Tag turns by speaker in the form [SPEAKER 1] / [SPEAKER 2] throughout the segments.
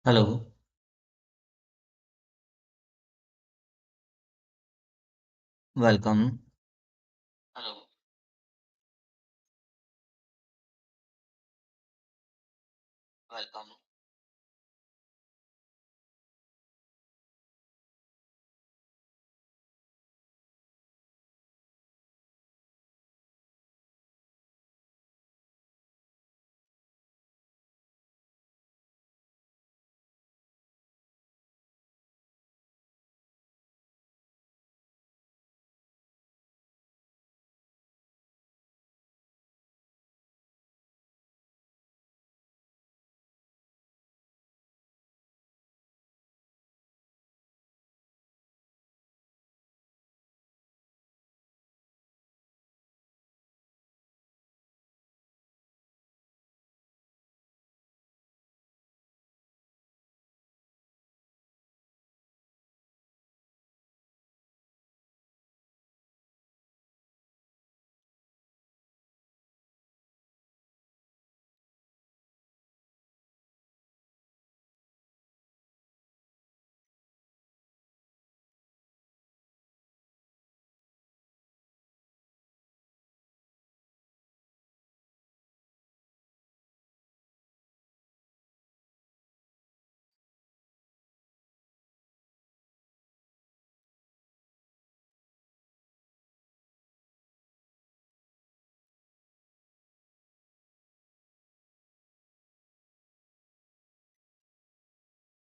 [SPEAKER 1] Hello. Welcome. Hello. Welcome.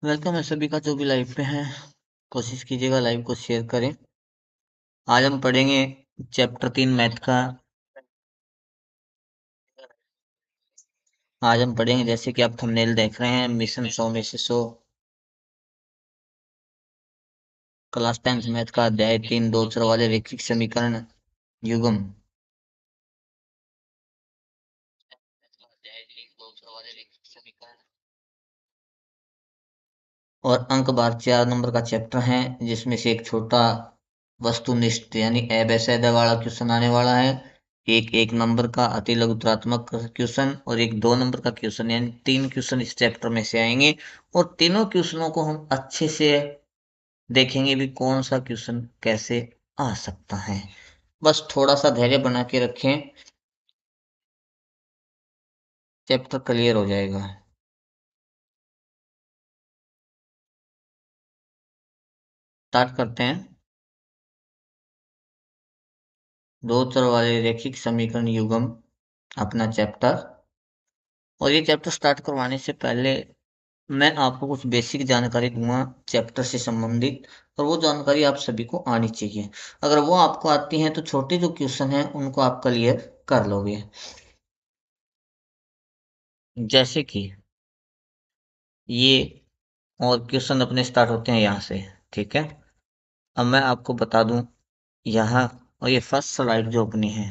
[SPEAKER 1] Welcome है सभी का जो भी लाइव पे हैं। कोशिश कीजिएगा लाइव को शेयर करें। आज हम पढ़ेंगे चैप्टर 3 मैथ का। आज हम पढ़ेंगे जैसे कि आप थंबनेल देख रहे हैं, मिशन 100 में से 100 क्लास 10 मैथ का अध्याय 3 दो चर वाले रैखिक समीकरण युग्म। और अंक बार 4 नंबर का चैप्टर है, जिसमें से एक छोटा वस्तुनिष्ठ यानी अवैध वाला क्वेश्चन आने वाला है। एक एक नंबर का अति लघुत्रात्मक क्वेश्चन और एक 2 नंबर का क्वेश्चन, यानी 3 क्वेश्चन इस चैप्टर में से आएंगे। और तीनों क्वेश्चनों को हम अच्छे से देखेंगे भी कौन सा क्वेश्चन कैसे आ सकता है। बस थोड़ा सा धैर्य बना के रखें, चैप्टर क्लियर हो जाएगा। स्टार्ट करते हैं। दो चर वाले रैखिक समीकरण युग्म अपना चैप्टर। और ये चैप्टर स्टार्ट करवाने से पहले मैं आपको कुछ बेसिक जानकारी दूंगा चैप्टर से संबंधित, और वो जानकारी आप सभी को आनी चाहिए। अगर वो आपको आती है तो छोटे जो क्वेश्चन हैं उनको आप क्लियर कर लोगे। जैसे कि ये, और क्वेश्चन अपने स्टार्ट होते हैं यहाँ से। ठीक है, अब मैं आपको बता दूं यहाँ। और ये फर्स्ट स्लाइड जो अपनी है,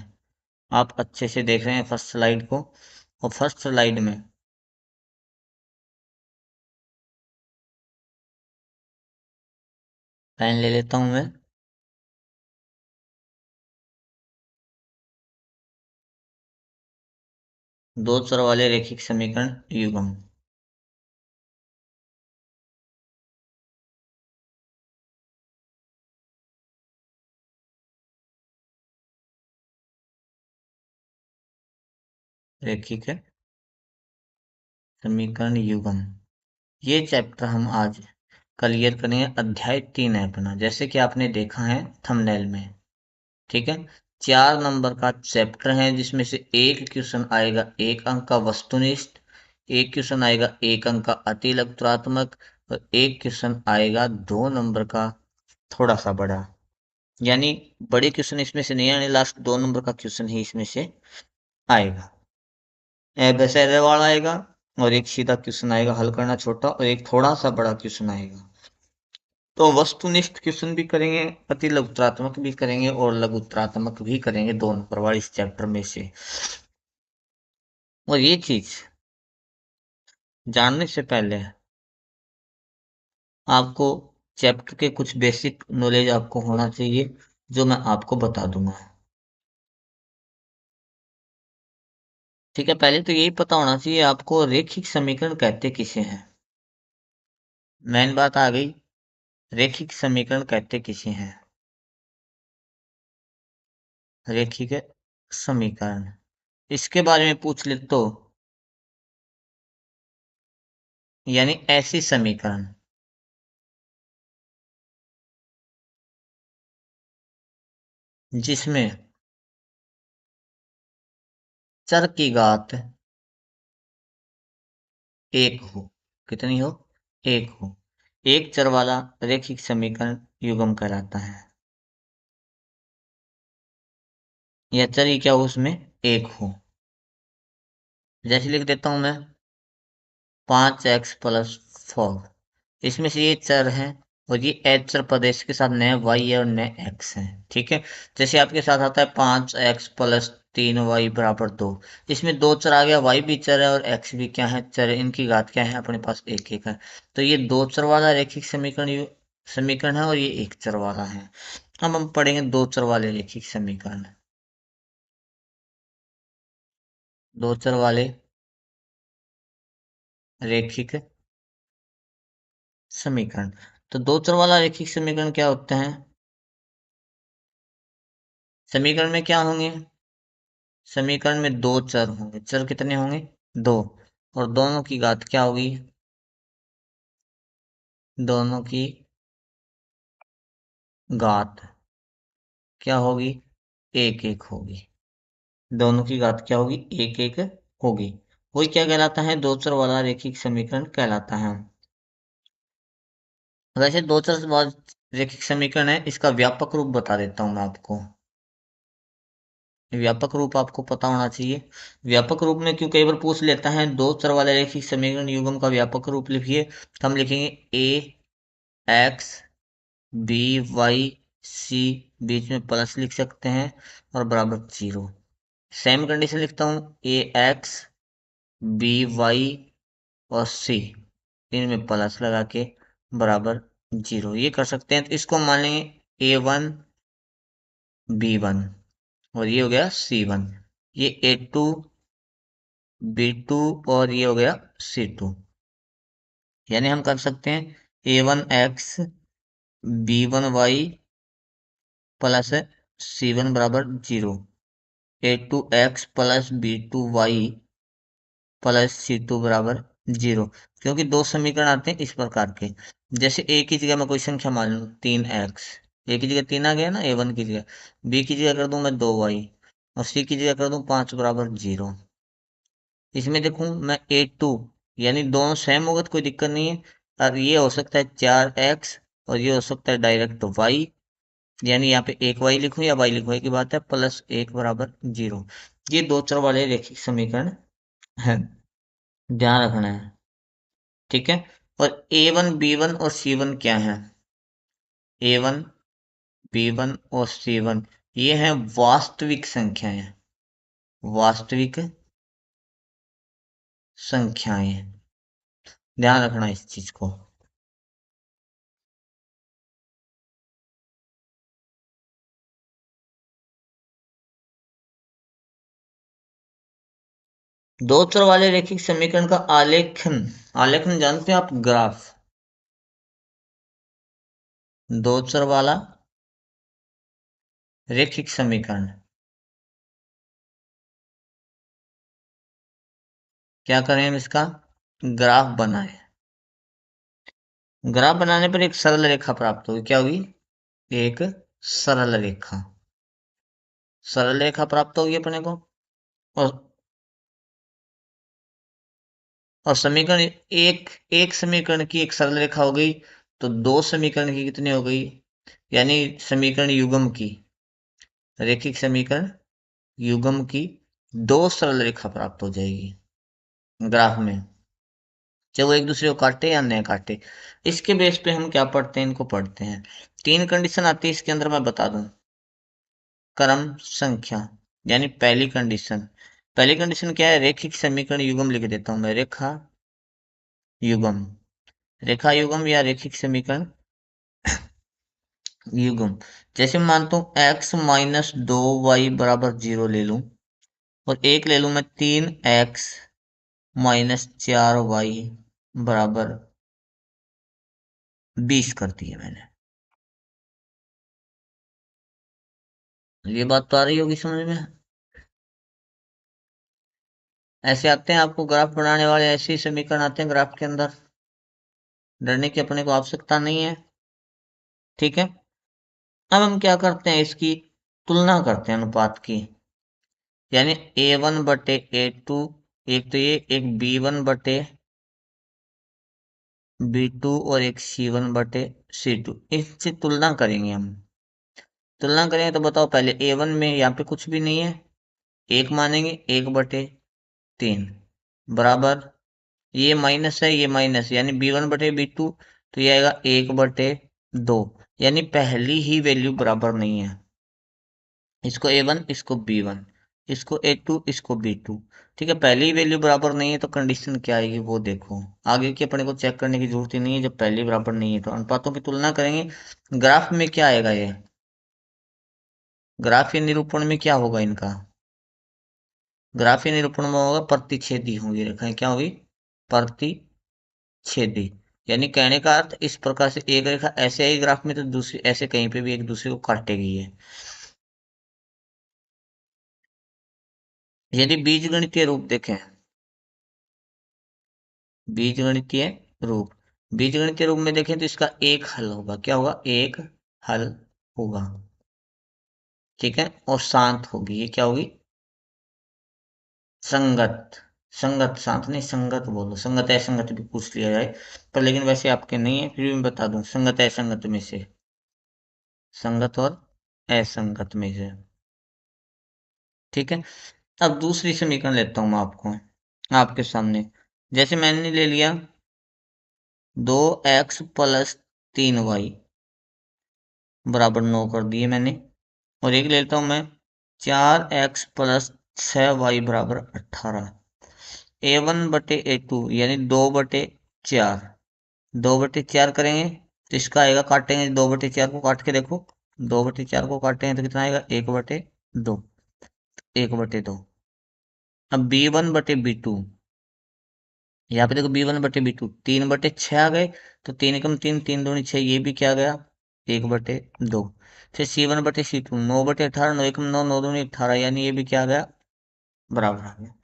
[SPEAKER 1] आप अच्छे से देख रहे हैं फर्स्ट स्लाइड को। और फर्स्ट स्लाइड में पेन ले लेता हूं मैं। दो चर वाले रैखिक समीकरण युग्म। रैखिक है समीकरण युग्म, ये चैप्टर हम आज क्लियर करेंगे। अध्याय 3 है अपना, जैसे कि आपने देखा है थंबनेल में। ठीक है, 4 नंबर का चैप्टर है, जिसमें से एक क्वेश्चन आएगा 1 अंक का वस्तुनिष्ठ, एक क्वेश्चन आएगा 1 अंक का अति लघुत्रात्मक, और एक क्वेश्चन आएगा 2 नंबर का थोड़ा सा बड़ा। यानी बड़े क्वेश्चन इसमें से नहीं आने, लास्ट 2 नंबर का क्वेश्चन ही इसमें से आएगा। वैसे वाला आएगा, और एक सीधा क्वेश्चन आएगा हल करना छोटा, और एक थोड़ा सा बड़ा क्वेश्चन आएगा। तो वस्तुनिष्ठ क्वेश्चन भी करेंगे, अति लघुत्रात्मक भी करेंगे, और लघुत्रात्मक भी करेंगे, 2 नंबर वाले इस चैप्टर में से। और ये चीज जानने से पहले आपको चैप्टर के कुछ बेसिक नॉलेज आपको होना चाहिए, जो मैं आपको बता दूंगा। ठीक है, पहले तो यही पता होना चाहिए आपको रैखिक समीकरण कहते किसे हैं। मेन बात आ गई, रेखिक समीकरण कहते किसे हैं? रेखिक समीकरण, इसके बारे में पूछ ले तो, यानी ऐसी समीकरण जिसमें चर की घात एक हो। कितनी हो? एक हो। एक चर वाला रेखिक समीकरण युग्म कहलाता है। या चर ही क्या हो उसमें, एक हो। जैसे लिख देता हूं मैं, 5x+4, इसमें से ये चर है और ये एच चर प्रदेश के साथ नए वाई है और नए एक्स है। ठीक है, जैसे आपके साथ आता है 5x+3y=2, इसमें दो चर आ गया, वाई भी चर है और एक्स भी क्या है, चर है। इनकी घात क्या है अपने पास, एक एक है। तो ये दो चर वाला रेखिक समीकरण है और ये एक चर वाला है। अब हम पढ़ेंगे दो चर वाले रेखिक समीकरण। दो चर वाले रेखिक समीकरण, तो दो चर वाला रेखिक समीकरण क्या होते हैं? समीकरण में क्या होंगे? समीकरण में दो चर होंगे। चर कितने होंगे? दो। और दोनों की घात क्या होगी? दोनों की घात क्या होगी? एक एक होगी। दोनों की घात क्या होगी? एक एक होगी। वही क्या कहलाता है? दो चर वाला रेखिक समीकरण कहलाता है। वैसे दो चर वाला रेखिक समीकरण है, इसका व्यापक रूप बता देता हूं मैं आपको। व्यापक रूप आपको पता होना चाहिए। व्यापक रूप में क्यों कई बार पूछ लेता है, दो चर वाले रेखिक समीकरण युग्म का व्यापक रूप लिखिए, तो हम लिखेंगे ए एक्स बी वाई सी, बीच में प्लस लिख सकते हैं, और बराबर जीरो। सेम कंडीशन लिखता हूँ, ए एक्स बी वाई और सी, इनमें प्लस लगा के बराबर जीरो, ये कर सकते हैं। तो इसको मान लेंगे A1 B1, और ये हो गया C1। ये A2 B2 और ये हो गया C2। यानी हम कर सकते हैं A1x B1y प्लस C1 बराबर zero, A2x plus B2y plus C2 बराबर जीरो। क्योंकि दो समीकरण आते हैं इस प्रकार के, जैसे ए की जगह मैं कोई संख्या मान लूँ 3x, ए की जगह 3 आ गया ना, A1 की जगह, बी की जगह कर दूं मैं 2y, और सी की जगह कर दूं 5 बराबर जीरो। इसमें देखूं मैं A2, यानी दोनों सेम होगा तो कोई दिक्कत नहीं है। अब ये हो सकता है 4x और ये हो सकता है डायरेक्ट y, यानी यहाँ पे एक y लिखूं या y लिखूं, की बात है, प्लस एक बराबर जीरो। ये दो चर वाले रेखिक समीकरण है, ध्यान रखना है। ठीक है, और A1 B1 और C1 क्या है? A1 B1 और C1 ये हैं वास्तविक संख्याएं। वास्तविक संख्याएं, ध्यान रखना इस चीज को। दो चर वाले रैखिक समीकरण का आलेखन, आलेखन जानते हैं आप? ग्राफ। दो चर वाला रैखिक समीकरण, क्या करें हम इसका? ग्राफ बनाए। ग्राफ बनाने पर एक सरल रेखा प्राप्त होगी, क्या होगी? एक सरल रेखा, सरल रेखा प्राप्त होगी अपने को। और समीकरण, एक एक समीकरण की एक सरल रेखा हो गई, तो दो समीकरण की कितनी हो गई? यानी समीकरण युग्म की, रेखिक समीकरण युग्म की दो सरल रेखा प्राप्त हो जाएगी ग्राफ में, चाहे वो एक दूसरे को काटे या न काटे। इसके बेस पे हम क्या पढ़ते हैं, इनको पढ़ते हैं। तीन कंडीशन आती है इसके अंदर, मैं बता दूं। क्रम संख्या, यानी पहली कंडीशन क्या है? रेखिक समीकरण युग्म लिख देता हूं मैं, युग्म रेखा युग्म या रेखिक समीकरण युग्म। जैसे मैं मानता हूं x-2y बराबर जीरो ले लूं, और एक ले लूं मैं 3x-4y बराबर 20 कर दी है मैंने। ये बात तो आ रही होगी समझ में। ऐसे आते हैं, आपको ग्राफ बनाने वाले ऐसे ही समीकरण आते हैं ग्राफ के अंदर, डरने की अपने को आवश्यकता नहीं है। ठीक है। अब हम क्या करते हैं, इसकी तुलना करते हैं अनुपात की, यानी A1/A2, एक तो ये एक B1/B2 और एक C1/C2, इससे तुलना करेंगे हम। तुलना करेंगे तो बताओ, पहले A1 में यहाँ पे कुछ भी नहीं है, एक मानेंगे, 1/3 बराबर, ये माइनस है, ये माइनस, यानी B1/B2, तो ये आएगा 1/2, यानी पहली ही वैल्यू बराबर नहीं है। इसको A1, इसको B1, इसको A2, इसको B2। ठीक है, पहली ही वैल्यू बराबर नहीं है तो कंडीशन क्या आएगी वो देखो। आगे की अपने को चेक करने की जरूरत ही नहीं है, जब पहली बराबर नहीं है तो अनुपातों की तुलना करेंगे। ग्राफ में क्या आएगा, ये ग्राफ या निरूपण में क्या होगा इनका, ग्राफ या निरूपण में होगा प्रतिच्छेदी होंगी रेखाएं, क्या होगी, प्रतिच्छेदी। यानी कहने का अर्थ, इस प्रकार से एक रेखा ऐसे आएगी ग्राफ में तो दूसरी ऐसे कहीं पे भी एक दूसरे को काटेगी ये। यदि बीजगणितीय रूप देखें, बीजगणितीय रूप, बीजगणितीय रूप में देखें तो इसका एक हल होगा, क्या होगा, एक हल होगा। ठीक है, और शांत होगी, ये क्या होगी, संगत। संगत, शांत नहीं, संगत बोलो, संगत असंगत भी पूछ लिया जाए, पर लेकिन वैसे आपके नहीं है, फिर भी मैं बता दूं, संगत असंगत में से, संगत और असंगत में से। ठीक है। अब दूसरी समीकरण लेता हूं मैं आपको, आपके सामने। जैसे मैंने ले लिया 2x + 3y बराबर 9 कर दिए मैंने, और एक लेता हूं मैं 4x + 6y बराबर 18। A1/A2 यानी 2/4, 2/4 करेंगे तो इसका आएगा, काटेंगे 2/4 को, काट के देखो, 2/4 को काटेंगे तो कितना आएगा, 1/2, 1/2। अब B1/B2, यहाँ पे देखो B1/B2 3/6 आ गए, तो 3 × 3 3 दूनी 6, ये भी क्या आ गया, 1/2। फिर C1/C2 9/18, 9 × 9 9 दूनी 18, यानी ये भी क्या आ गया, बराबर आ गया।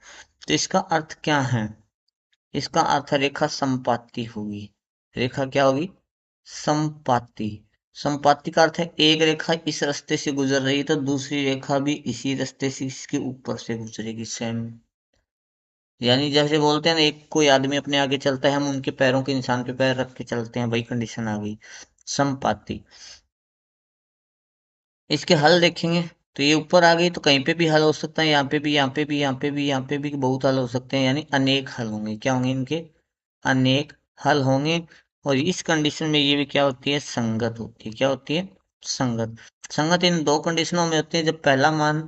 [SPEAKER 1] तो इसका अर्थ क्या है, इसका अर्थ रेखा संपाती होगी। रेखा क्या होगी, संपाती। संपाती का अर्थ है एक रेखा इस रास्ते से गुजर रही है तो दूसरी रेखा भी इसी रास्ते से इसके ऊपर से गुजरेगी, सेम। यानी जैसे बोलते हैं ना, एक कोई आदमी अपने आगे चलता है, हम उनके पैरों के निशान पे पैर रख के चलते हैं, वही कंडीशन आ गई, संपाती। इसके हल देखेंगे तो ये ऊपर आ गई तो कहीं पे भी हल हो सकता है, यहाँ पे भी, यहाँ पे भी, यहाँ पे भी, यहाँ पे भी, बहुत हल हो सकते हैं, यानी अनेक हल होंगे, क्या होंगे इनके, अनेक हल होंगे। और इस कंडीशन में ये भी क्या होती है, संगत होती है, क्या होती है, संगत। संगत इन दो कंडीशनों में होती है, जब पहला मान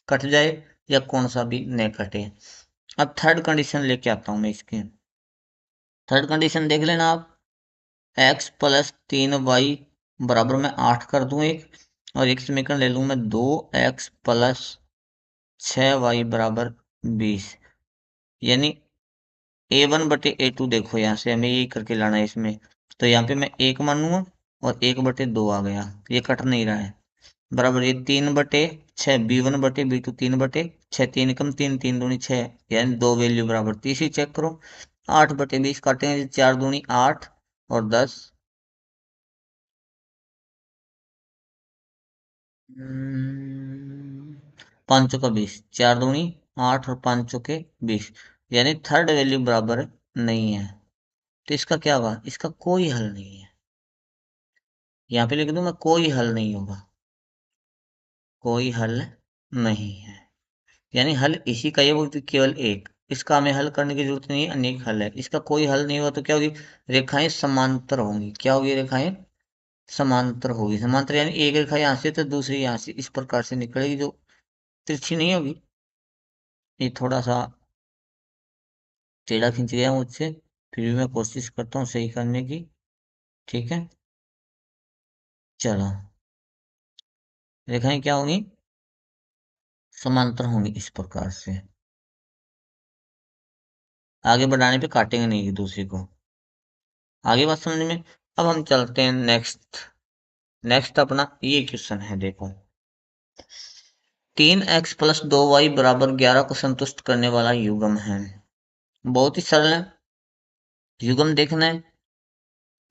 [SPEAKER 1] कट जाए या कौन सा भी न कटे। अब थर्ड कंडीशन लेके आता हूं मैं इसकी। थर्ड कंडीशन देख लेना आप, x + 3y बराबर मैं 8 कर दूं एक, और एक समीकरण ले लूं मैं 2x + 6y बराबर 20। यानी A1/A2 देखो, यहाँ से हमें यही करके लाना है इसमें, तो यहाँ पे मैं एक मानूंगा और 1/2 आ गया, ये कट नहीं रहा है, बराबर ये 3/6 B1/B2 3/6, 3 × 3 3 दूनी 6, यानी दो वैल्यू बराबर, तीसरी चेक करो, 8/20 काटेंगे, 4 दूनी 8 और 10, 5 का 20, 4 दूनी 8 और 5 के 20, यानी थर्ड वैल्यू बराबर नहीं है। तो इसका क्या होगा, इसका कोई हल नहीं है, यहाँ पे लिख दूं मैं, कोई हल नहीं होगा, कोई हल नहीं है। यानी हल इसी का, ये वो भी केवल एक, इसका हमें हल करने की जरूरत नहीं है, अनेक हल है, इसका कोई हल नहीं हुआ तो क्या होगी, रेखाएं समांतर होंगी, क्या होगी, रेखाएं समांतर होगी। समांतर यानी एक रेखा यहाँ से तो दूसरी यहाँ से इस प्रकार से निकलेगी, जो तिरछी नहीं होगी। ये थोड़ा सा टेढ़ा खींच गया मुझसे, फिर भी मैं कोशिश करता हूँ सही करने की। ठीक है, चलो, रेखाएं क्या होंगी, समांतर होंगी इस प्रकार से, आगे बढ़ाने पे काटेंगे नहीं एक दूसरे को। आगे बात समझ में। अब हम चलते हैं नेक्स्ट। नेक्स्ट अपना ये क्वेश्चन है, देखो 3x+2y बराबर 11 को संतुष्ट करने वाला युग्म है। बहुत ही सरल है। युग्म देखना है,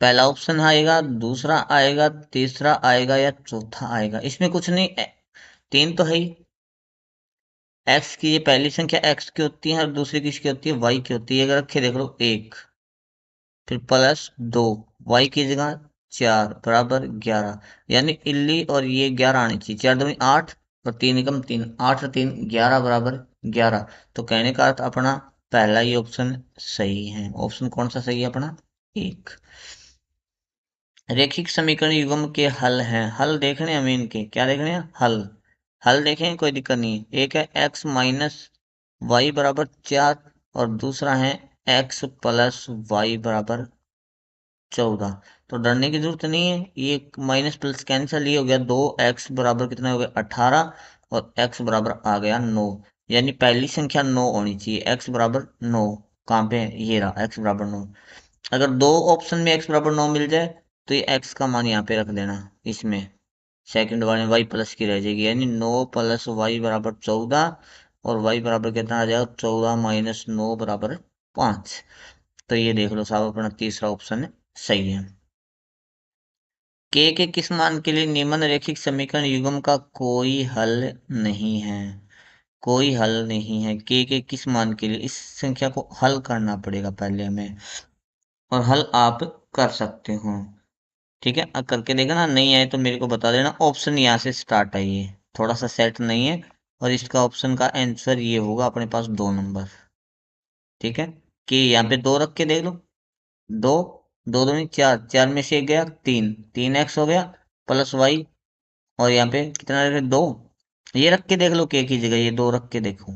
[SPEAKER 1] पहला ऑप्शन आएगा, दूसरा आएगा, तीसरा आएगा या चौथा आएगा। इसमें कुछ नहीं, तीन तो है ही। एक्स की ये पहली संख्या एक्स की होती है और दूसरी किसकी होती है, वाई की होती है। अगर रखे देख लो एक, फिर +2, वाई की जगह 4 बराबर 11, यानी इल्ली और ये 11 आनी चाहिए। 4 दूनी 8 और 3 एकम 3, 8 और 3 11 बराबर 11। तो कहने का अर्थ अपना पहला ही ऑप्शन सही है। ऑप्शन कौन सा सही है अपना, एक। रैखिक समीकरण युग्म के हल हैं। हल देखने हमें इनके, क्या देखने हैं, हल। हल देखें, कोई दिक्कत नहीं है। एक है x-y बराबर 4 और दूसरा है x+y बराबर 14। तो डरने की जरूरत नहीं है, ये माइनस प्लस कैंसिल, ही हो गया 2x बराबर कितना हो गया 18 और x बराबर आ गया 9। यानी पहली संख्या 9 होनी चाहिए, x बराबर 9। कहाँ पे है? ये रहा x बराबर 9। अगर दो ऑप्शन में x बराबर 9 मिल जाए तो ये x का मान यहाँ पे रख देना, इसमें सेकंड वाले y प्लस की रह जाएगी, यानी 9 + y बराबर 14 और y बराबर कितना आ जाएगा 14 - 9 बराबर 5। तो ये देख लो साहब, अपना तीसरा ऑप्शन सही है। के किस मान के लिए निम्न रैखिक समीकरण युग्म का कोई हल नहीं है। कोई हल नहीं है, के किस मान के लिए। इस संख्या को हल करना पड़ेगा पहले हमें, और हल आप कर सकते हो। ठीक है, करके देखा ना, नहीं आए तो मेरे को बता देना। ऑप्शन यहाँ से स्टार्ट है, ये थोड़ा सा सेट नहीं है, और इसका ऑप्शन का आंसर ये होगा अपने पास 2 नंबर। ठीक है, कि यहाँ पे 2 रख के देख लो। दो, दो दूनी 4, 4 में से एक गया 3, 3x हो गया +y, और यहाँ पे कितना रह गया 2। ये रख के देख लो, के की जगह ये 2 रख के देखो।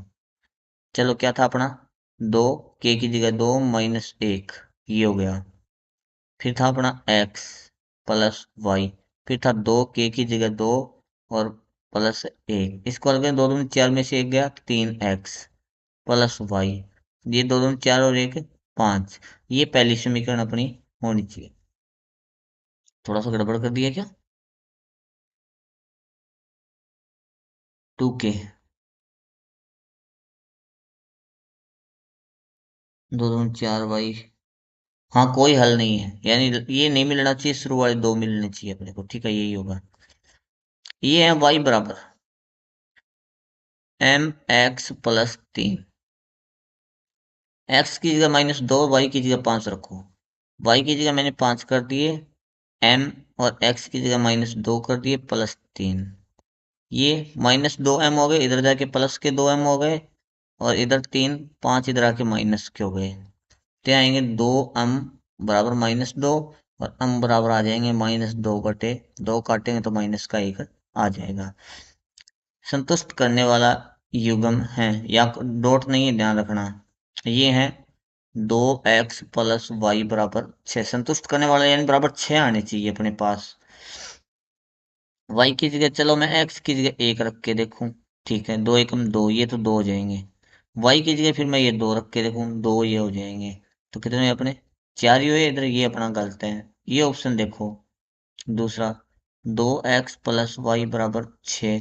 [SPEAKER 1] चलो क्या था अपना, 2, के की जगह 2 - 1, ये हो गया। फिर था अपना x+y, फिर था 2, के की जगह 2 और +1। इसको अलग 2 दूनी 4 में से एक गया 3x +y, ये 2 दूनी 4 और 1 5। ये पहली समीकरण अपनी होनी चाहिए। थोड़ा सा गड़बड़ कर दिया क्या, 2k, 2 दूनी 4y। हाँ, कोई हल नहीं है, यानी ये नहीं मिलना चाहिए, शुरू वाले 2 मिलने चाहिए अपने को। ठीक है, यही होगा। ये है y बराबर mx+3। x की जगह -2, y की जगह 5 रखो। y की जगह मैंने 5 कर दिए m, और x की जगह -2 कर दिए +3। ये -2m हो गए, इधर जाके प्लस के 2m हो गए, और इधर 3 5 इधर आके माइनस के हो गए। तो आएंगे 2m बराबर -2, और m बराबर आ जाएंगे -2/2, काटेंगे तो माइनस का 1 आ जाएगा। संतुष्ट करने वाला युग्म है, या डॉट नहीं है, ध्यान रखना। ये है 2x+y बराबर 6। संतुष्ट करने वाला यानी बराबर 6 आने चाहिए अपने पास। y की जगह चलो मैं x की जगह 1 रख के देखूं। ठीक है, 2 एकम 2, ये तो 2 हो जाएंगे। y की जगह फिर मैं ये 2 रख के देखूं, 2 ये हो जाएंगे। तो कितने हुए अपने, 4 ही हुए। इधर ये अपना गलत है, ये ऑप्शन देखो दूसरा, 2x+y बराबर 6।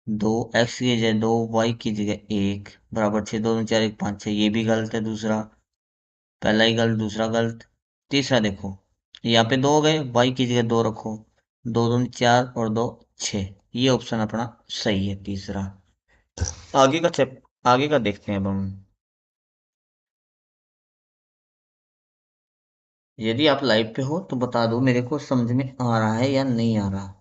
[SPEAKER 1] 2x की जगह 2, y की जगह 1 बराबर 6, 2 4 1 5 6, ये भी गलत है दूसरा। पहला ही गलत, दूसरा गलत। तीसरा देखो, यहाँ पे 2 हो गए, y की जगह 2 रखो, 2 दूनी 4 और 2 6, ये ऑप्शन अपना सही है तीसरा। आगे का आगे का देखते हैं अब हम। यदि आप लाइव पे हो तो बता दो मेरे को, समझ में आ रहा है या नहीं आ रहा।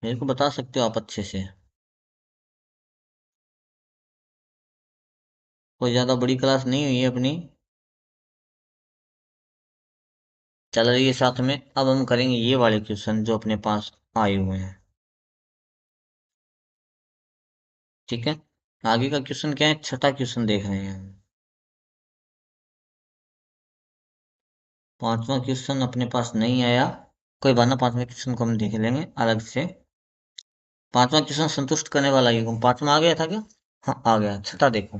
[SPEAKER 1] मेरे को बता सकते हो आप अच्छे से। कोई ज़्यादा बड़ी क्लास नहीं हुई है अपनी, चल रही है साथ में। अब हम करेंगे ये वाले क्वेश्चन जो अपने पास आए हुए हैं। ठीक है, आगे का क्वेश्चन क्या है, छठा क्वेश्चन देख रहे हैं हम। पांचवा क्वेश्चन अपने पास नहीं आया, कोई बात ना, पांचवें क्वेश्चन को हम देख लेंगे अलग से। पांचवा क्वेश्चन संतुष्ट करने वाला युग्म, पांचवा आ गया था क्या। हाँ आ गया छठा, देखो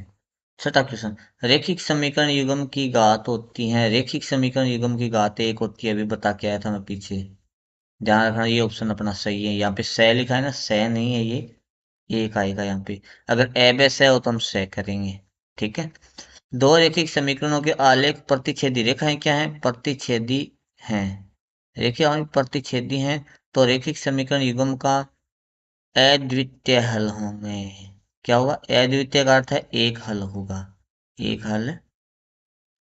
[SPEAKER 1] छठा क्वेश्चन। रैखिक समीकरण युग्म की घात होती है, रैखिक समीकरण युग्म की घात एक होती है, अभी बता के आया था मैं पीछे। ध्यान रखना ये ऑप्शन अपना सही है, यहाँ पे सह लिखा है ना, सह नहीं है ये, एक आएगा यहाँ पे। अगर ए बे सह हो तो हम सह करेंगे। ठीक है। दो रैखिक समीकरणों के आलेख प्रतिच्छेदी रेखाएं क्या है? प्रतिच्छेदी हैं। रेखाएं प्रतिच्छेदी हैं तो रैखिक समीकरण युग्म का अद्वितीय हल होंगे। क्या होगा? अद्वितीय का अर्थ है एक हल होगा, एक हल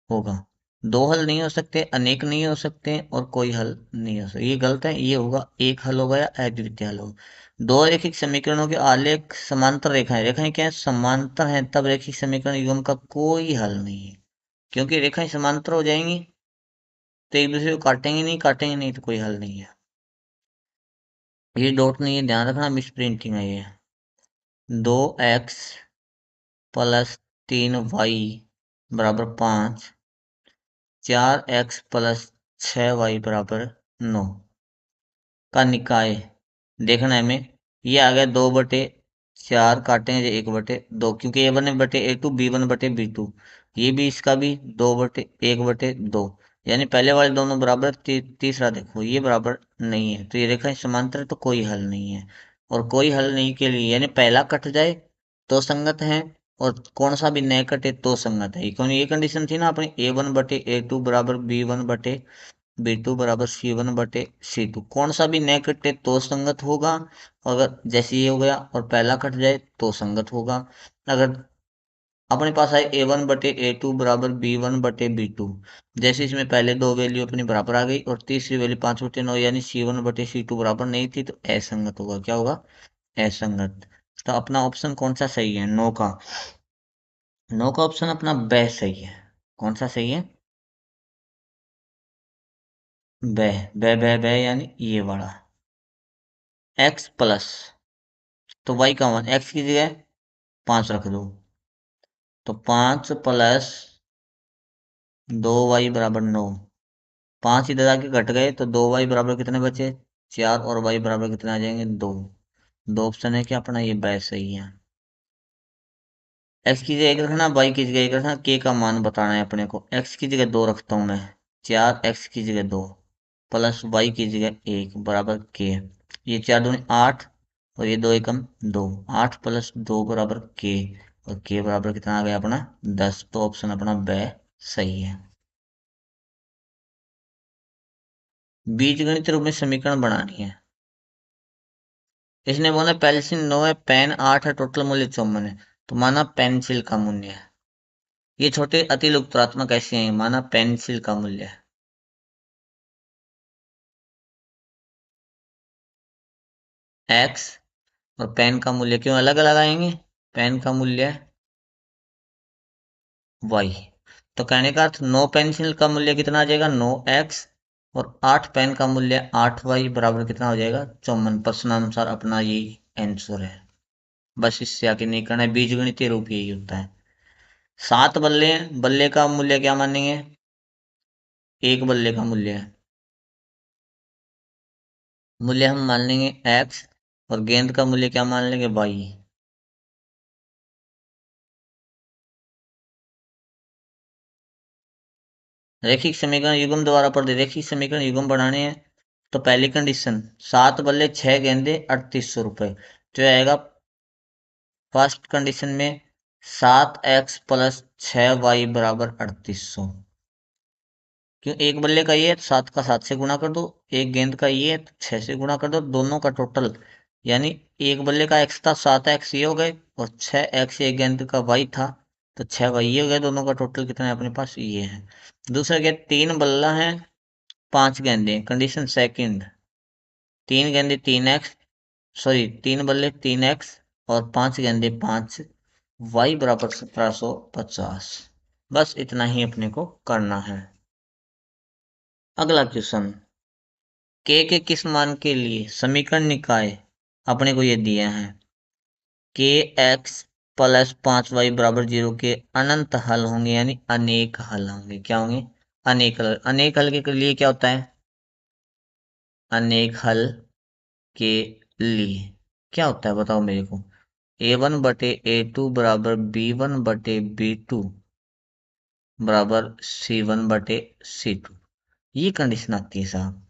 [SPEAKER 1] होगा। दो हल नहीं हो सकते, अनेक नहीं हो सकते, और कोई हल नहीं हो सकता, ये गलत है। ये होगा एक हल होगा या अद्वितीय हल होगा। दो रैखिक समीकरणों के आलेख समांतर रेखाएं, रेखाएं क्या है? समांतर हैं, तब रैखिक समीकरण युग्म का कोई हल नहीं है। क्योंकि रेखाएं समांतर हो जाएंगी तो एक दूसरे को काटेंगे नहीं, काटेंगे नहीं तो कोई हल नहीं है। ये डॉट नहीं है, ध्यान रखना, मिस प्रिंटिंग है ये। 2x प्लस 3y बराबर 5, 4x प्लस 6y बराबर 9 का निकाय देखना है हमें। ये आ गया 2/4, काटेंगे 1/2, क्योंकि A1/A2 B1/B2। ये भी इसका भी 2/1/2, यानी पहले वाले दोनों बराबर, तीसरा देखो ये बराबर नहीं है, तो ये रेखा समांतर है तो कोई हल नहीं है। और कोई हल नहीं के लिए यानी पहला कट जाए तो संगत है, और कौन सा भी न कटे तो संगत है। क्योंकि ये कंडीशन थी ना अपनी, A1/A2 बराबर B1/B2 बराबर C1/C2, कौन सा भी न कटे तो संगत होगा। अगर जैसे ये हो गया और पहला कट जाए तो संगत होगा। अगर अपने पास है A1/A2 बराबर B1/B2, जैसे इसमें पहले दो वैल्यू अपनी बराबर आ गई और तीसरी वैल्यू 5/9 यानी C1/C2 बराबर नहीं थी, तो असंगत होगा। क्या होगा? असंगत। तो अपना ऑप्शन कौन सा सही है? नो का, नो का ऑप्शन अपना ब सही है। कौन सा सही है? ब, ब यानी ये वाला। एक्स प्लस, तो वाई का मान एक्स की जगह 5 रख दो, तो 5 + 2y बराबर 9। 5 इधर आके घट गए तो 2y बराबर कितने बचे? 4, और y बराबर कितने आ जाएंगे? 2। दो ऑप्शन है कि अपना ये बैच सही है। एक्स की जगह एक रखना, वाई की जगह एक रखना, के का मान बताना है अपने को। एक्स की जगह 2 रखता हूँ मैं, 4x की जगह 2 प्लस वाई की जगह 1 बराबर के। ये 4 दूनी 8, और ये 2 एकम 2, 8 + 2 बराबर के, और के बराबर कितना आ गया अपना? 10। तो ऑप्शन अपना ब सही है। बीजगणित रूप में समीकरण बनानी है। इसने बोला पेंसिल 9 है, पेन 8 है, टोटल मूल्य 54 है, तो माना पेंसिल का मूल्य है। ये छोटे अतिलुप्तात्मक ऐसे हैं, माना पेंसिल का मूल्य है x, और पेन का मूल्य क्यों अलग अलग आएंगे? पेन का मूल्य है y। तो कहने का अर्थ 9 पेंसिल का मूल्य कितना आ जाएगा? 9x, और 8 पेन का मूल्य 8y बराबर कितना हो जाएगा? 54। प्रश्नानुसार अपना ये आंसर है। बस इससे आगे नहीं करना है, बीजगणितीय रूप यही होता है। 7 बल्ले, बल्ले का मूल्य क्या मानेंगे? एक बल्ले का मूल्य है, मूल्य हम मान लेंगे x, और गेंद का मूल्य क्या मान लेंगे? y। रैखिक समीकरण युग्म द्वारा पर रैखिक समीकरण युग्म बनाने हैं तो पहली कंडीशन, 7 बल्ले 6 गेंदे 3800 रुपये, तो आएगा फर्स्ट कंडीशन में 7x + 6y बराबर 3800। क्यों? एक बल्ले का ये है तो 7 का 7 से गुणा कर दो, एक गेंद का ये है तो 6 से गुणा कर दो, दोनों का टोटल, यानी एक बल्ले का x था 7x ये हो गए, और 6x एक गेंद का y था तो 6y ये हो गए, दोनों का टोटल कितना है अपने पास? ये है। दूसरा क्या? 3 बल्ला है 5 गेंदे, कंडीशन सेकंड, 3 गेंदे 3x, सॉरी 3 बल्ले 3x, और 5 गेंदे 5, y बराबर 1750। बस इतना ही अपने को करना है। अगला क्वेश्चन, के किस मान के लिए समीकरण निकाय अपने को ये दिए हैं? के एक्स प्लस 5y बराबर 0 के अनंत हल होंगे, यानी अनेक हल होंगे। क्या होंगे? अनेक हल। अनेक हल के लिए क्या होता है? अनेक हल के लिए क्या होता है बताओ मेरे को? A1/A2 बराबर B1/B2 बराबर C1/C2, ये कंडीशन आती है साहब।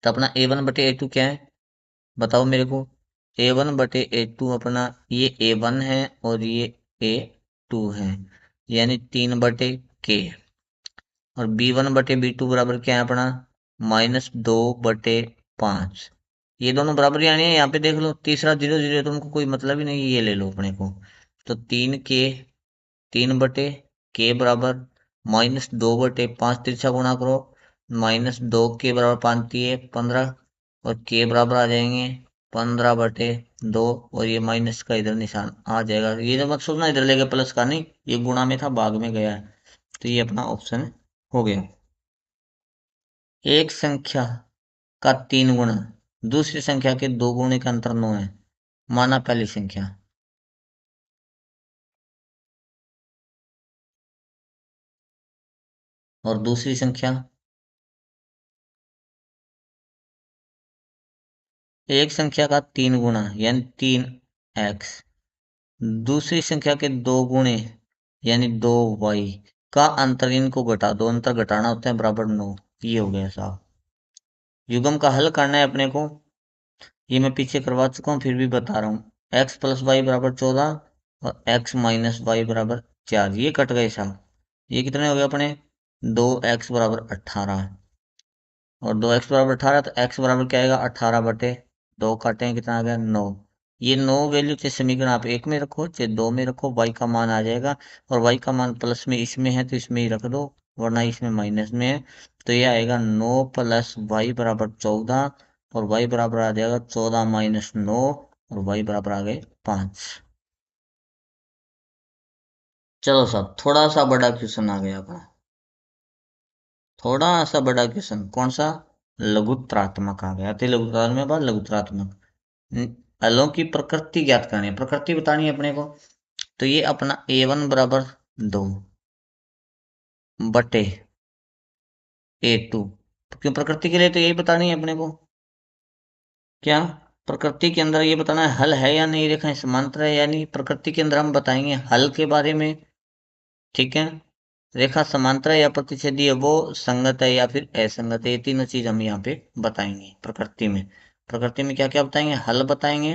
[SPEAKER 1] तो अपना A1/A2 क्या है, बताओ मेरे को। A1/A2 अपना ये A1 है और ये A2 है, यानी 3/K। और B1/B2 बराबर क्या है अपना, -2/5। ये दोनों बराबर यानी है, यहाँ पे देख लो तीसरा 0 0 तो उनको कोई मतलब ही नहीं, ये ले लो अपने को। तो 3K, 3/K बराबर -2/5, तिरछा गुणा करो, -2K बराबर 5×3 = 15, और K बराबर आ जाएंगे 15/2, और ये माइनस का इधर निशान आ जाएगा। ये तो मत सोचना इधर लेके प्लस का, नहीं, ये गुणा में था, भाग में गया है। तो ये अपना ऑप्शन हो गया। एक संख्या का 3 गुना दूसरी संख्या के 2 गुणे का अंतर 9 है, माना पहली संख्या। और दूसरी संख्या, एक संख्या का 3 गुना यानी 3x, दूसरी संख्या के 2 गुणे यानी 2y का अंतर, इनको घटा दो, अंतर घटाना होता है बराबर 9। ये हो गया साहब। युग्म का हल करना है अपने को, ये मैं पीछे करवा चुका हूँ, फिर भी बता रहा हूँ। x+y बराबर 14 और x-y बराबर 4, ये कट गए साहब। ये कितने हो गए अपने, 2x बराबर 18, और 2x बराबर 18, तो x बराबर क्या आएगा, 18/2 काटे हैं, कितना आ गया, 9। ये 9 वैल्यू चाहे समीकरण आप 1 में रखो चाहे 2 में रखो, y का मान आ जाएगा। और y का मान प्लस में इसमें है तो इसमें ही रख दो, वरना इसमें माइनस में है। तो ये आएगा 9 + y बराबर 14, और y बराबर आ जाएगा 14 - 9, और y बराबर आ गए 5। चलो साहब, थोड़ा सा बड़ा क्वेश्चन आ गया अपना, थोड़ा सा बड़ा क्वेश्चन। कौन सा, लघुत्रात्मक आ गया। अति लघुत्रात्मक के बाद लघुत्रात्मक। हलों की प्रकृति ज्ञात करनी है, प्रकृति बतानी है अपने को। तो ये अपना A1 बराबर 2 बटे A2, क्यों प्रकृति के लिए तो यही बतानी है अपने को। क्या प्रकृति के अंदर ये बताना है हल है या नहीं, रेखाएं समांतर है या नहीं। प्रकृति के अंदर हम बताएंगे हल के बारे में, ठीक है। रेखा समांतर है या प्रतिच्छेदी है, वो संगत है या फिर असंगत है, ये तीनों चीज हम यहाँ पे बताएंगे प्रकृति में। प्रकृति में क्या क्या बताएंगे, हल बताएंगे,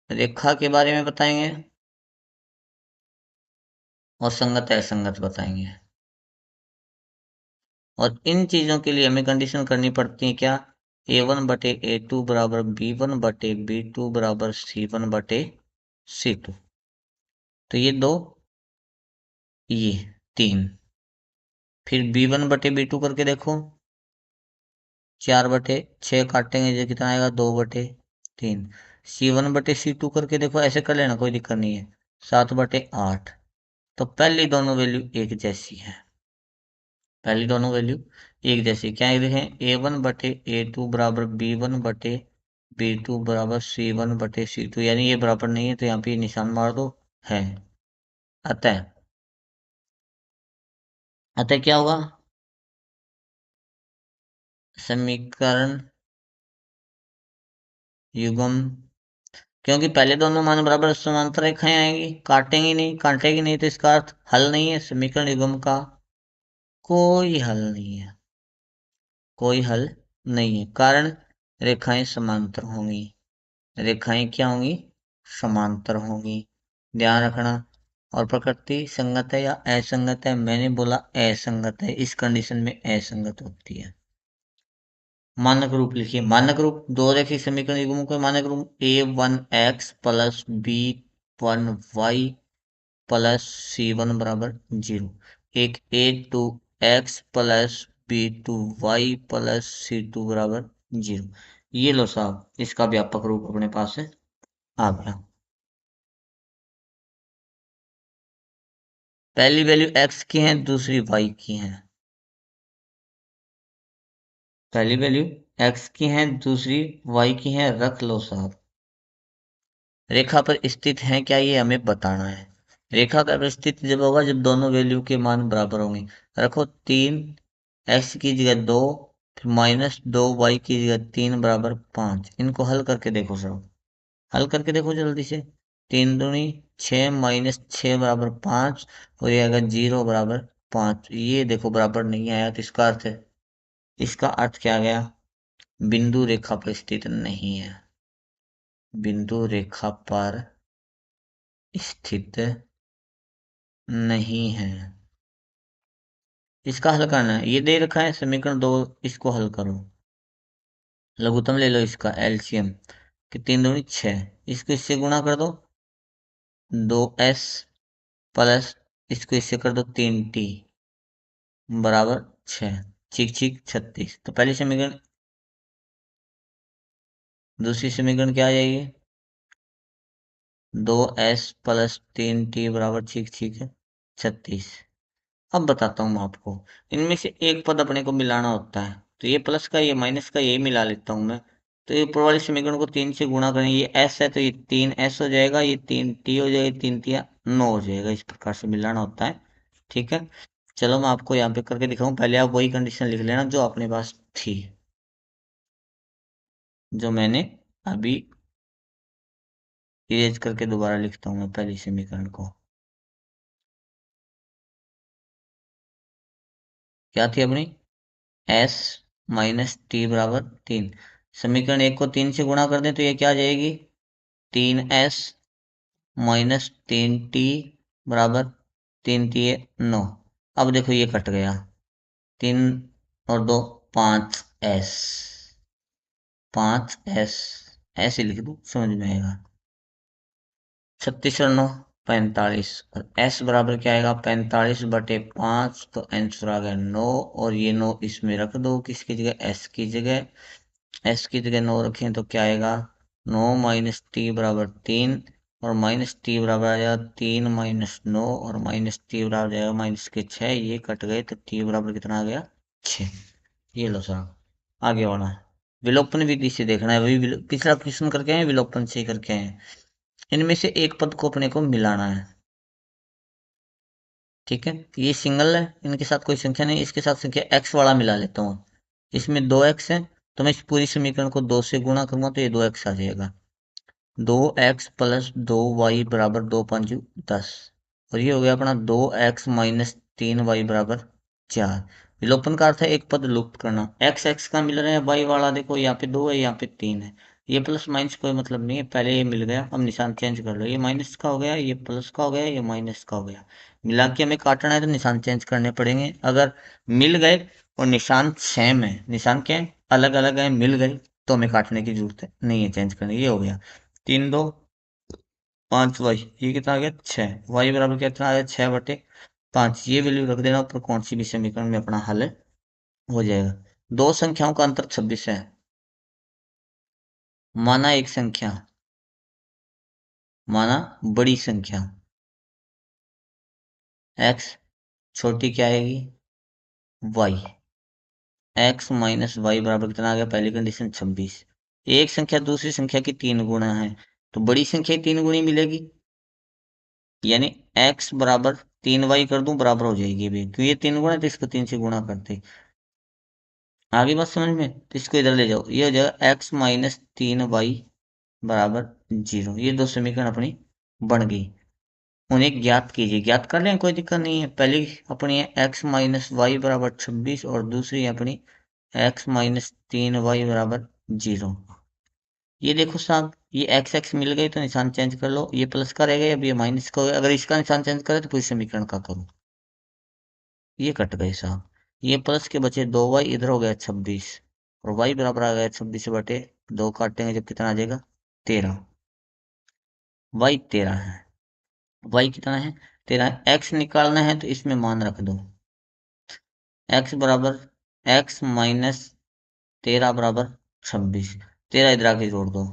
[SPEAKER 1] रेखा के बारे में बताएंगे, और संगत असंगत बताएंगे। और इन चीजों के लिए हमें कंडीशन करनी पड़ती है क्या, A1/A2 बराबर B1/B2 बराबर C1/C2। तो ये दो, ये 3। फिर B1/B2 करके देखो, 4/6 काटेंगे जो कितना आएगा, 2/3। C1/C2 करके देखो, ऐसे कर लेना, कोई दिक्कत नहीं है, 7/8। तो पहली दोनों वैल्यू एक जैसी है, पहली दोनों वैल्यू एक जैसी। क्या है देखें, A1/A2 बराबर B1/B2 बराबर C1/C2, यानी ये बराबर नहीं है, तो यहाँ पे निशान मार दो, है। अतः अतः क्या होगा, समीकरण युग्म, क्योंकि पहले दोनों मान बराबर समांतर रेखाएं आएंगी, काटेंगी नहीं, काटेगी नहीं, तो इसका अर्थ हल नहीं है, समीकरण युग्म का कोई हल नहीं है, कोई हल नहीं है। कारण रेखाएं समांतर होंगी, रेखाएं क्या होंगी, समांतर होंगी, ध्यान रखना। और प्रकृति संगत है या असंगत है, मैंने बोला असंगत है, इस कंडीशन में असंगत होती है। मानक रूप लिखिए, मानक रूप दो रेखीय समीकरण युग्मों के मानक रूप A1x plus B1y plus C1 बराबर 0, एक A2x plus B2y plus C2 बराबर 0। ये लो साहब, इसका व्यापक रूप अपने पास है, आ गया। पहली वैल्यू x की है, दूसरी y की है। पहली वैल्यू x की है, दूसरी y की है, रख लो साहब। रेखा पर स्थित है क्या, ये हमें बताना है। रेखा का स्थित जब होगा जब दोनों वैल्यू के मान बराबर होंगे। रखो 3x की जगह 2, फिर -2y की जगह 3 बराबर 5। इनको हल करके देखो सब। हल करके देखो जल्दी से। 3 दूनी 6 माइनस 6 बराबर 5, और ये आएगा 0 बराबर 5। ये देखो बराबर नहीं आया, तो इसका अर्थ है, इसका अर्थ क्या गया, बिंदु रेखा पर स्थित नहीं है, बिंदु रेखा पर स्थित नहीं है। इसका हल करना है, ये दे रखा है समीकरण 2, इसको हल करो। लघुत्तम ले लो इसका एलसीएम, कि 3 दूनी 6, इसको इससे गुणा कर दो, 2s प्लस इसको इससे कर दो 3t बराबर 6, ठीक ठीक 36। तो पहली समीकरण, दूसरी समीकरण क्या आ जाएगी, 2s प्लस 3t बराबर ठीक ठीक है 36। अब बताता हूँ मैं आपको, इनमें से एक पद अपने को मिलाना होता है, तो ये प्लस का ये माइनस का यही मिला लेता हूँ मैं। तो ये ऊपर वाली समीकरण को 3 से गुणा करें, ये s है तो ये 3s हो जाएगा, ये 3t हो जाएगा, 3 तिया 9 हो जाएगा। इस प्रकार से मिलाना होता है, ठीक है। चलो मैं आपको यहाँ पे करके दिखाऊं, पहले आप वही कंडीशन लिख लेना जो अपने पास थी, जो मैंने अभी इरेज करके दोबारा लिखता हूँ मैं पहली समीकरण को। क्या थी अपनी, s माइनस टी बराबर 3। समीकरण 1 को 3 से गुणा कर दें तो ये क्या आ जाएगी, 3s माइनस 3t बराबर 3 तिये 9। अब देखो ये कट गया, 3 और 2 5s, 5s ऐसे लिख दो समझ में आएगा। 36 और 9 45, और s बराबर क्या आएगा, 45/5, तो आंसर आ गया 9। और ये 9 इसमें रख दो, किसकी जगह, s की जगह, s की जगह 9 रखें तो क्या आएगा, 9 माइनस टी बराबर 3, और माइनस टी बराबर आ जाएगा 3 - 9, और माइनस टी बराबर जाएगा -6। ये कट गए तो टी बराबर कितना आ गया, 6। ये लो साहब, आगे वाला विलोपन विधि से देखना है, वही पिछला क्वेश्चन करके आए विलोपन से करके आए। इनमें से एक पद को अपने को मिलाना है, ठीक है। ये सिंगल है, इनके साथ कोई संख्या नहीं, इसके साथ संख्या x वाला मिला लेता हूँ। इसमें 2x है, तो मैं इस पूरी समीकरण को 2 से गुणा करूंगा तो ये 2x आ जाएगा। 2x + 2y बराबर 2×5 = 10, और ये हो गया अपना 2x माइनस 3y बराबर 4। विलोपन का अर्थ है एक पद लुप्त करना। x x का मिल रहा है, y वाला देखो यहाँ पे 2 है, यहाँ पे 3 है। ये प्लस माइनस कोई मतलब नहीं है, पहले ये मिल गया, अब निशान चेंज कर लो, ये माइनस का हो गया, ये प्लस का हो गया, ये माइनस का हो गया। मिला के हमें काटना है तो निशान चेंज करने पड़ेंगे। अगर मिल गए और निशान सेम है, निशान क्या है, अलग अलग है, मिल गए, तो हमें काटने की जरूरत है नहीं है, चेंज करने। ये हो गया 3 × 2 = 5y, ये कितना आ गया 6, y बराबर कितना आ गया 6/5। ये वैल्यू रख देना ऊपर, कौन सी भी समीकरण में अपना हल हो जाएगा। दो संख्याओं का अंतर 26 है। माना एक संख्या, माना बड़ी संख्या x, छोटी क्या आएगी y, x माइनस वाई बराबर कितना आ गया, पहली कंडीशन 26। एक संख्या दूसरी संख्या की 3 गुना है, तो बड़ी संख्या 3 गुनी मिलेगी, यानी x बराबर 3y कर दूं बराबर हो जाएगी भी, क्यों ये 3 गुना है तो इसको 3 से गुणा करते। आगे बात समझ में, तो इसको इधर ले जाओ, ये हो जाएगा x माइनस 3y बराबर 0। ये दो समीकरण अपनी बन गई। उन्हें ज्ञात कीजिए, ज्ञात कर लें कोई दिक्कत नहीं है। पहली अपनी है x माइनस वाई बराबर 26, और दूसरी अपनी x माइनस 3y बराबर 0। ये देखो साहब, ये x x मिल गई तो निशान चेंज कर लो, ये प्लस का रहेगा, अब ये माइनस का होगा। अगर इसका निशान चेंज करे तो पूरी समीकरण का करो। ये कट गए साहब, ये प्लस के बचे 2y, इधर हो गया 26, और y बराबर आ गया 26/2, काटेंगे जब कितना आ जाएगा 13। y 13 है, y कितना है 13। x निकालना है तो इसमें मान रख दो, x बराबर x माइनस 13 बराबर 26। 13 इधर आके जोड़ दो,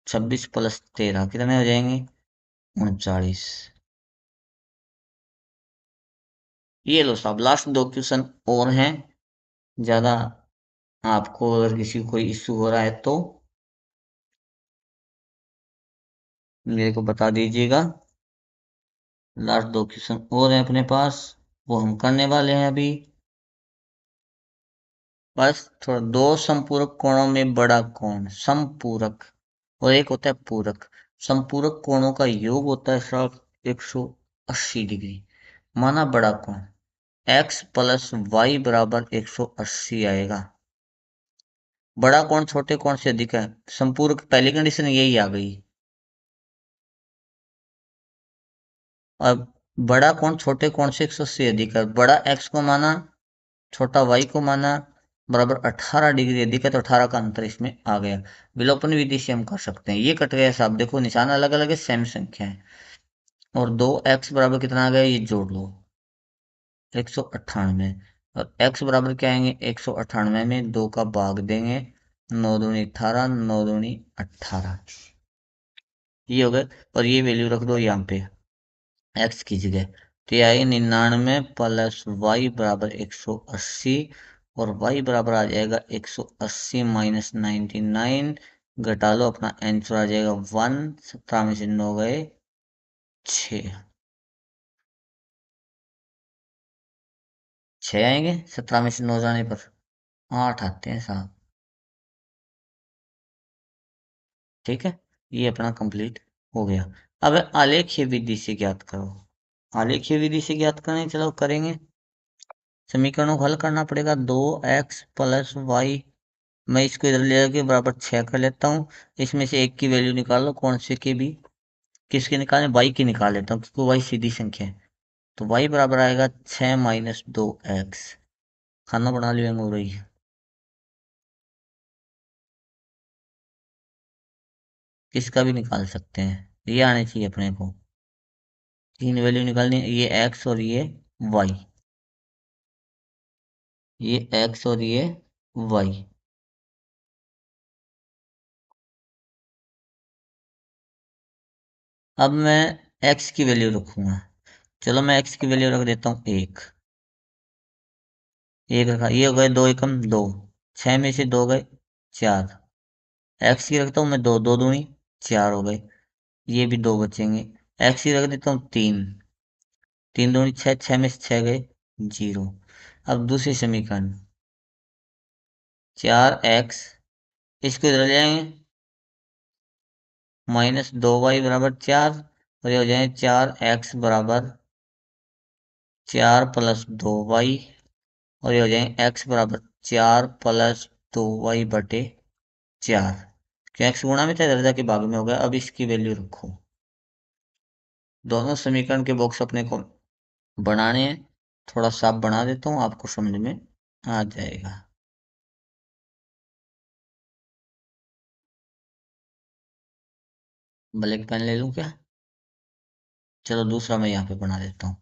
[SPEAKER 1] 26 + 13 कितने हो जाएंगे 39। ये लो साहब, लास्ट 2 क्वेश्चन और हैं। ज़्यादा आपको अगर किसी को कोई इश्यू हो रहा है तो मेरे को बता दीजिएगा। लास्ट 2 क्वेश्चन और हैं अपने पास, वो हम करने वाले हैं अभी। बस थोड़ा, दो समपूरक कोणों में बड़ा कोण, समपूरक, और एक होता है पूरक। समपूरक कोणों का योग होता है साहब 180 डिग्री। माना बड़ा कोण x प्लस वाई बराबर 180 आएगा। बड़ा कोण छोटे कोण से अधिक है, संपूरक पहली कंडीशन यही आ गई। अब बड़ा कोण छोटे कोण से 180 अधिक है, बड़ा x को माना, छोटा y को माना, बराबर 18 डिग्री अधिक है, तो 18 का अंतर इसमें आ गया। विलोपन विधि से हम कर सकते हैं। ये कट गया साहब, देखो निशान अलग अलग है, सेम संख्या है। और 2x बराबर कितना आ गया, ये जोड़ लो 198। और x बराबर क्या आएंगे, 198 में 2 का भाग देंगे, 9 दूनी 18, 9 दूनी 18, ये हो गए। और ये वैल्यू रख दो यहाँ पे x की जगह, तो ये आएगी 99 प्लस वाई बराबर 180, और y बराबर आ जाएगा 180 माइनस 99, घटा लो, अपना आंसर आ जाएगा 1। 17 में से 9 गए 6, 6 आएंगे 17 में से 9 जाने पर, 8 आते हैं साहब। ठीक है, ये अपना कंप्लीट हो गया। अब आलेखीय विधि से ज्ञात करो। आलेखीय विधि से ज्ञात करें, चलो करेंगे। समीकरणों को हल करना पड़ेगा। 2x प्लस वाई, मैं इसको इधर ले जाके बराबर 6 कर लेता हूँ। इसमें से एक की वैल्यू निकाल लो, कौन से की भी, किसकी निकालें, वाई की निकाल लेता हूँ, क्योंकि वाई सीधी संख्या है। तो वाई बराबर आएगा 6 माइनस 2x। खाना बना लिया हो रही है, किसका भी निकाल सकते हैं, ये आने चाहिए अपने को। तीन वैल्यू निकालनी है, ये x और ये y, ये x और ये y। अब मैं x की वैल्यू रखूंगा। चलो मैं x की वैल्यू रख देता हूँ 1। एक रखा, ये हो गए 2 एकम 2, 6 में से 2 गए 4। x की रखता हूँ मैं 2, 2 दूनी 4 हो गए, ये भी 2 बचेंगे। x की रख देता हूँ 3, 3 दूनी 6, 6 में से 6 गए 0। अब दूसरी समीकरण 4x, इसको इधर ले जाएंगे, माइनस 2y बराबर 4, और ये हो जाए 4x बराबर 4 प्लस 2y, और ये हो जाए x बराबर 4 प्लस 2y बटे 4। क्यों x गुणा में था, इधर जाके भाग में हो गया। अब इसकी वैल्यू रखो। दोनों समीकरण के बॉक्स अपने को बनाने हैं, थोड़ा साफ बना देता हूँ, आपको समझ में आ जाएगा। ब्लैक पेन ले लूँ क्या, चलो दूसरा मैं यहाँ पे बना देता हूँ,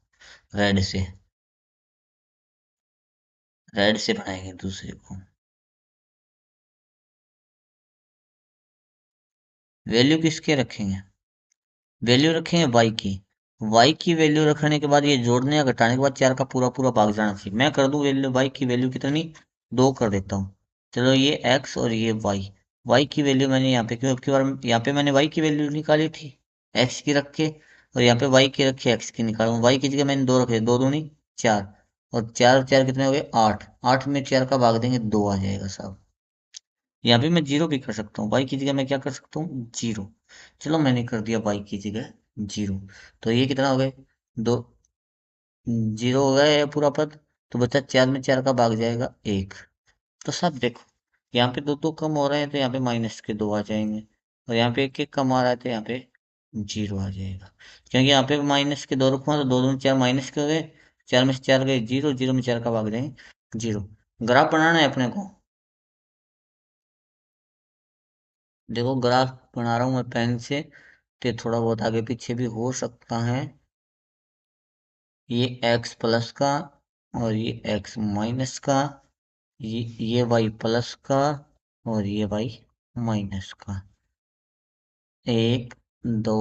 [SPEAKER 1] रेड से, रेड से बनाएंगे दूसरे को। वैल्यू किसके रखेंगे, वैल्यू रखेंगे y की। y की वैल्यू रखने के बाद ये जोड़ने या घटाने के बाद 4 का पूरा पूरा भाग जाना चाहिए। मैं कर दूं वैल्यू, y की वैल्यू कितनी, 2 कर देता हूँ। चलो ये x और ये y, y की वैल्यू मैंने यहाँ पे, क्यों अब की बार यहाँ पे मैंने y की वैल्यू निकाली थी x की रख के, और यहाँ पे y की रखी x की निकालूँ। y की जगह मैंने 2 रखे, 2 दूनी 4, और 4 4 कितने हो गए 8, 8 में 4 का भाग देंगे 2 आ जाएगा साहब। यहाँ पे मैं जीरो भी कर सकता हूँ, वाई की जगह मैं क्या कर सकता हूँ, जीरो। चलो मैंने कर दिया वाई की जगह जीरो। तो ये कितना हो गए, दो, जीरो हो गया ये पूरा पद। तो बचा 4 में 4 का भाग जाएगा 1। तो सब देखो, यहाँ पे दो दो कम हो रहे हैं, तो यहाँ पे माइनस के 2 आ जाएंगे, और यहाँ पे एक एक कम आ रहा है, तो यहाँ पे जीरो आ जाएगा। क्योंकि यहाँ पे माइनस के 2 रखूँगा, तो 2 दूनी 4 माइनस के हो गए, 4 में से 4 गए जीरो, जीरो में 4 का भाग देंगे जीरो। ग्राफ बनाना है अपने को। देखो ग्राफ बना रहा हूँ मैं पेन से, तो थोड़ा बहुत आगे पीछे भी हो सकता है। ये x प्लस का, और ये x माइनस का, ये y प्लस का, और ये y माइनस का। 1 2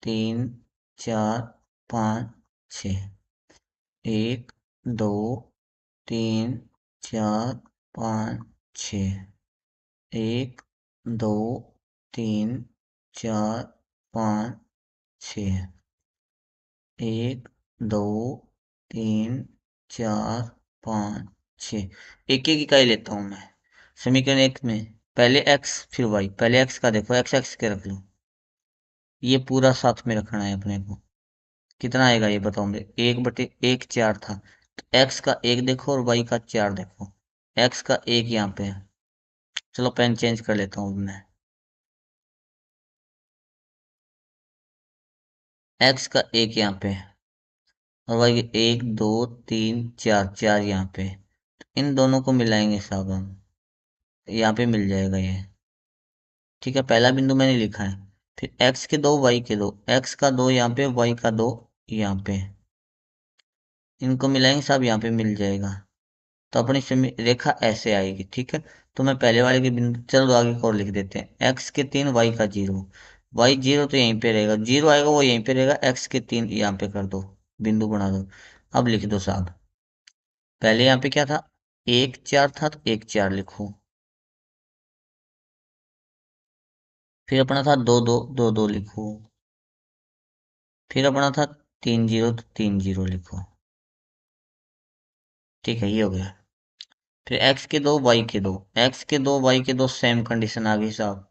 [SPEAKER 1] 3 4 5 6, 1 2 3 4 5 6, 1 2 3 4 5 6, 1 2 3 4 5 6। एक एक इकाई लेता हूँ मैं समीकरण एक में। पहले एक्स फिर वाई, पहले एक्स का देखो, एक्स एक्स के रख लो, ये पूरा साथ में रखना है अपने को। कितना आएगा ये बताओ मुझे, 1/1 4 था, तो एक्स का 1 देखो और वाई का 4 देखो। एक्स का 1 यहाँ पे है, चलो पेन चेंज कर लेता हूँ मैं। एक्स का 1 यहाँ पे है और वाई 1 2 3 4, 4 यहाँ पे है। इन दोनों को मिलाएंगे साहब हम, यहाँ पे मिल जाएगा ये। ठीक है, पहला बिंदु मैंने लिखा है। फिर एक्स के 2 वाई के 2, एक्स का 2 यहाँ पे, वाई का 2 यहाँ पे, इनको मिलाएंगे साहब, यहाँ पे मिल जाएगा। तो अपनी रेखा ऐसे आएगी। ठीक है, तो मैं पहले वाले के बिंदु, चलो आगे को और लिख देते हैं। एक्स के 3 वाई का 0, वाई 0 तो यहीं पे रहेगा, 0 आएगा वो यहीं पे रहेगा, एक्स के 3 यहाँ पे कर दो, बिंदु बना दो। अब लिख दो साहब, पहले यहाँ पे क्या था, 1 4 था, तो 1 4 लिखो। फिर अपना था 2 2 लिखो। फिर अपना था 3 0, तो 3 0 लिखो। ठीक है, ये हो गया। फिर एक्स के 2 वाई के 2, एक्स के 2 वाई के 2 सेम कंडीशन आ गई साहब,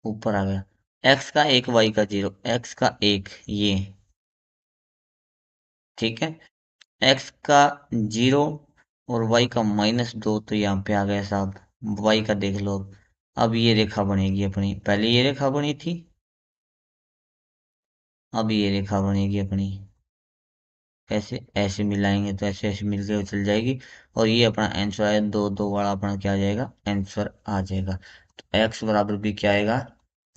[SPEAKER 1] ऊपर आ गया। एक्स का 1 वाई का 0, एक्स का 1 ये। ठीक है, एक्स का 0 और वाई का -2, तो यहाँ पे आ गया साहब। वाई का देख लो अब ये रेखा बनेगी अपनी, पहले ये रेखा बनी थी, अब ये रेखा बनेगी अपनी। ऐसे ऐसे मिलाएंगे तो ऐसे ऐसे मिलके वो चल जाएगी। और ये अपना आंसर आया, 2 2 वाला अपना क्या आ जाएगा, आंसर आ जाएगा। तो एक्स बराबर भी क्या आएगा,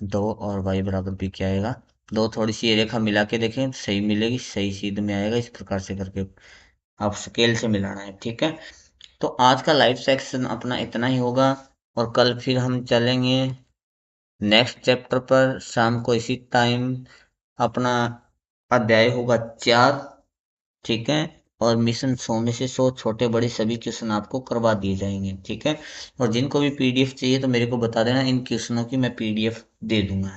[SPEAKER 1] 2, और वाई बराबर भी क्या आएगा, 2। थोड़ी सी ये रेखा मिला के देखें तो सही मिलेगी, सही सीध में आएगा, इस प्रकार से करके आप स्केल से मिलाना है। ठीक है, तो आज का लाइव सेक्शन अपना इतना ही होगा, और कल फिर हम चलेंगे नेक्स्ट चैप्टर पर, शाम को इसी टाइम। अपना अध्याय होगा 4। ठीक है, और मिशन 100 में से 100 छोटे बड़े सभी क्वेश्चन आपको करवा दिए जाएंगे। ठीक है, और जिनको भी पीडीएफ चाहिए तो मेरे को बता देना, इन क्वेश्चनों की मैं पीडीएफ दे दूंगा।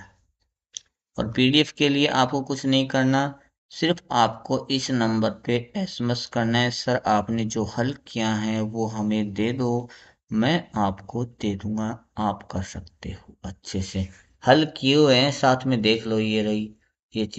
[SPEAKER 1] और पीडीएफ के लिए आपको कुछ नहीं करना, सिर्फ आपको इस नंबर पे एसएमएस करना है, सर आपने जो हल किया है वो हमें दे दो, मैं आपको दे दूंगा, आप कर सकते हो अच्छे से। हल किए हुए हैं साथ में, देख लो ये रही ये चीज।